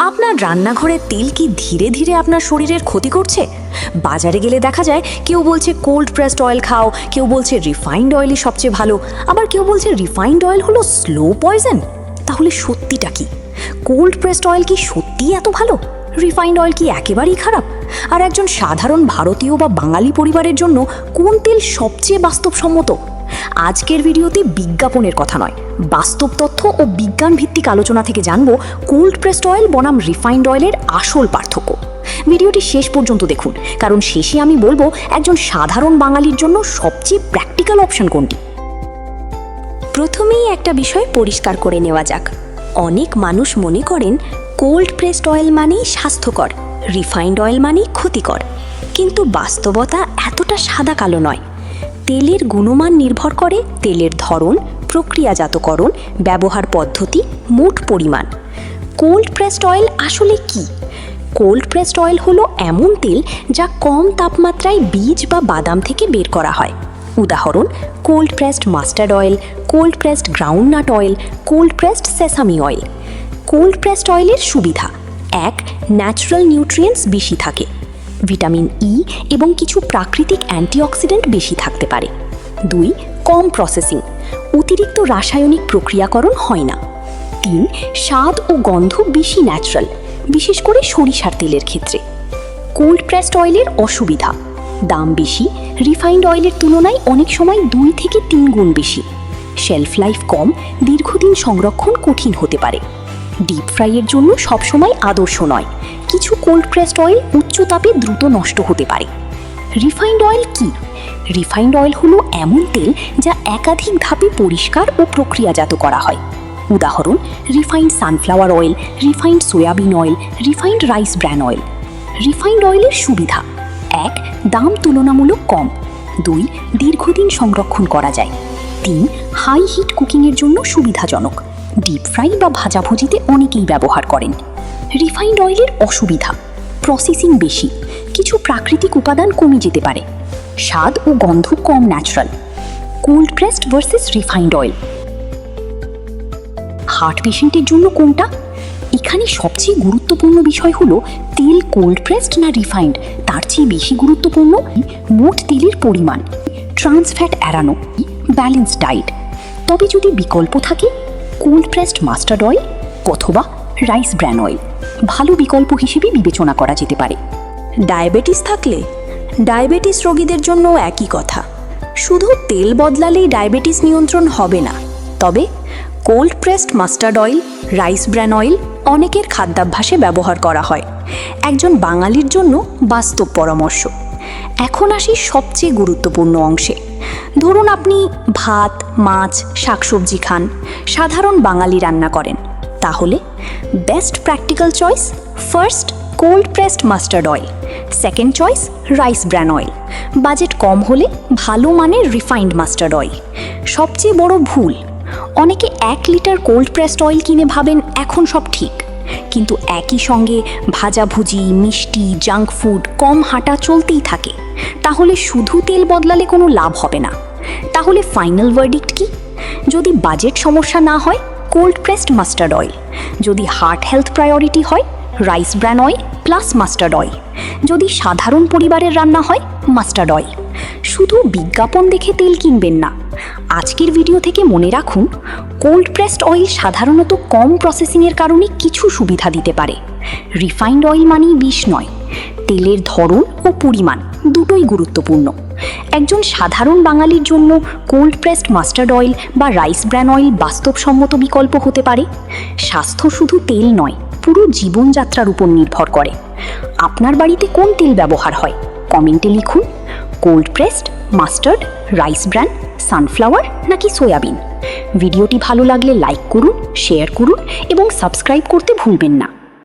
আপনার রান্নাঘরের তেল কি ধীরে ধীরে আপনার শরীরের ক্ষতি করছে? বাজারে গেলে দেখা যায় কেউ বলছে কোল্ড প্রেসড অয়েল খাও, কেউ বলছে রিফাইন্ড অয়েলই সবচেয়ে ভালো, আবার কেউ বলছে রিফাইন্ড অয়েল হলো স্লো পয়জন। তাহলে সত্যিটা কি? কোল্ড প্রেসড অয়েল কি সত্যিই এত ভালো? রিফাইন্ড অয়েল কি একেবারেই খারাপ? আর একজন সাধারণ ভারতীয় বা বাঙালি পরিবারের জন্য কোন তেল সবচেয়ে বাস্তবসম্মত? আজকের ভিডিওতে বিজ্ঞাপনের কথা নয়, বাস্তব তথ্য ও বিজ্ঞান ভিত্তিক আলোচনা থেকে জানবো কোল্ড প্রেসড অয়েল বনাম রিফাইন্ড অয়েলের আসল পার্থক্য। ভিডিওটি শেষ পর্যন্ত দেখুন, কারণ শেষে আমি বলবো একজন সাধারণ বাঙালির জন্য সবচেয়ে প্র্যাকটিক্যাল অপশন কোনটি। প্রথমেই একটা বিষয় পরিষ্কার করে নেওয়া যাক। অনেক মানুষ মনে করেন কোল্ড প্রেসড অয়েল মানেই স্বাস্থ্যকর, রিফাইন্ড অয়েল মানেই ক্ষতিকর। কিন্তু বাস্তবতা এতটা সাদা কালো নয়। তেলের গুণমান নির্ভর করে তেলের ধরন, প্রক্রিয়াজাতকরণ, ব্যবহার পদ্ধতি, মোট পরিমাণ। কোল্ড প্রেসড অয়েল আসলে কি? কোল্ড প্রেসড অয়েল হলো এমন তেল যা কম তাপমাত্রায় বীজ বা বাদাম থেকে বের করা হয়। উদাহরণ: cold pressed mustard oil, cold pressed groundnut oil, cold pressed sesame oil. Cold pressed অয়েলের সুবিধা: 1. ন্যাচারাল নিউট্রিয়েন্টস বেশি থাকে, ভিটামিন ই এবং কিছু প্রাকৃতিক অ্যান্টিঅক্সিডেন্ট বেশি থাকতে পারে। 2. কম প্রসেসিং, অতিরিক্ত রাসায়নিক প্রক্রিয়াকরণ হয় না। 3. স্বাদ ও গন্ধ বেশি ন্যাচারাল, বিশেষ করে সরিষার তেলের ক্ষেত্রে। কোল্ড প্রেসড অয়েলের অসুবিধা: দাম বেশি, রিফাইন্ড অয়েলের তুলনায় অনেক সময় 2 থেকে 3 গুণ বেশি। শেলফ লাইফ কম, দীর্ঘদিন সংরক্ষণ কঠিন হতে পারে। ডিপ ফ্রাইয়ের জন্য সবসময় আদর্শ নয়, কিছু কোল্ড প্রেসড অয়েল উচ্চ তাপে দ্রুত নষ্ট হতে পারে। রিফাইন্ড অয়েল কি? রিফাইন্ড অয়েল হলো এমন তেল যা একাধিক ধাপে পরিষ্কার ও প্রক্রিয়াজাত করা হয়। উদাহরণ: refined sunflower oil, refined soybean oil, refined rice bran oil. Refined অয়েলের সুবিধা: 1. দাম তুলনামূলক কম। 2. দীর্ঘদিন সংরক্ষণ করা যায়। 3. হাই হিট কুকিংয়ের জন্য সুবিধাজনক, ডিপ ফ্রাই বা ভাজাভুজিতে অনেকেই ব্যবহার করেন। রিফাইন্ড অয়েলের অসুবিধা: প্রসেসিং বেশি, কিছু প্রাকৃতিক উপাদান কমে যেতে পারে। স্বাদ ও গন্ধ কম natural. Cold pressed versus refined oil. Heart পেশেন্টের জন্য কোনটা? এখানে সবচেয়ে গুরুত্বপূর্ণ বিষয় হলো তেল কোল্ড প্রেসড না রিফাইন্ড। তার চেয়ে বেশি গুরুত্বপূর্ণ মোট তেলের পরিমাণ, ট্রান্স ফ্যাট এড়ানো, ব্যালেন্স ডায়েট। তবে যদি বিকল্প থাকে, কোল্ড প্রেসড মাস্টার্ড অয়েল অথবা রাইস ব্র্যান অয়েল ভালো বিকল্প হিসেবে বিবেচনা করা যেতে পারে। ডায়াবেটিস থাকলে ডায়াবেটিস রোগীদের জন্য একই কথা। শুধু তেল বদলালেই ডায়াবেটিস নিয়ন্ত্রণ হবে না। তবে cold pressed mustard oil, rice bran oil অনেকের খাদ্যাভ্যাসে ব্যবহার করা হয়। একজন বাঙালির জন্য বাস্তব পরামর্শ। এখন আসি সবচেয়ে গুরুত্বপূর্ণ অংশে। ধরুন আপনি ভাত, মাছ, শাকসবজি খান, সাধারণ বাঙালি রান্না করেন। তাহলে best practical choice: first cold pressed mustard oil, second choice rice bran oil. Budget কম হলে ভালো মানের রিফাইন্ড মাস্টার্ড অয়েল। সবচেয়ে বড় ভুল: অনেকে 1 লিটার কোল্ড প্রেসড অয়েল কিনে ভাবেন এখন সব ঠিক, কিন্তু একই সঙ্গে ভাজাভুজি, মিষ্টি, জাঙ্ক ফুড, কম হাঁটা চলতেই থাকে। তাহলে শুধু তেল বদলালে কোনো লাভ হবে না। তাহলে ফাইনাল ভার্ডিক্ট কি? যদি বাজেট সমস্যা না হয়, কোল্ড প্রেসড মাস্টার্ড অয়েল। যদি হার্ট হেলথ প্রায়োরিটি হয়, rice bran oil plus mustard oil. যদি সাধারণ পরিবারের রান্না হয়, মাস্টার্ড অয়েল। শুধু বিজ্ঞাপন দেখে তেল কিনবেন না। আজকের ভিডিও থেকে মনে রাখুন, কোল্ড প্রেসড অয়েল সাধারণত কম প্রসেসিংয়ের কারণে কিছু সুবিধা দিতে পারে। রিফাইন্ড অয়েল মানেই বিষ নয়। তেলের ধরন ও পরিমাণ দুটোই গুরুত্বপূর্ণ। একজন সাধারণ বাঙালির জন্য কোল্ড প্রেসড মাস্টার্ড অয়েল বা রাইস ব্র্যান অয়েল বাস্তবসম্মত বিকল্প হতে পারে। স্বাস্থ্য শুধু তেল নয়, পুরো জীবনযাত্রার উপর নির্ভর করে। আপনার বাড়িতে কোন তেল ব্যবহার হয়? কমেন্টে লিখুন। Cold pressed, mustard, rice bran, sunflower নাকি সয়াবিন? ভিডিওটি ভালো লাগলে লাইক করুন, শেয়ার করুন এবং সাবস্ক্রাইব করতে ভুলবেন না।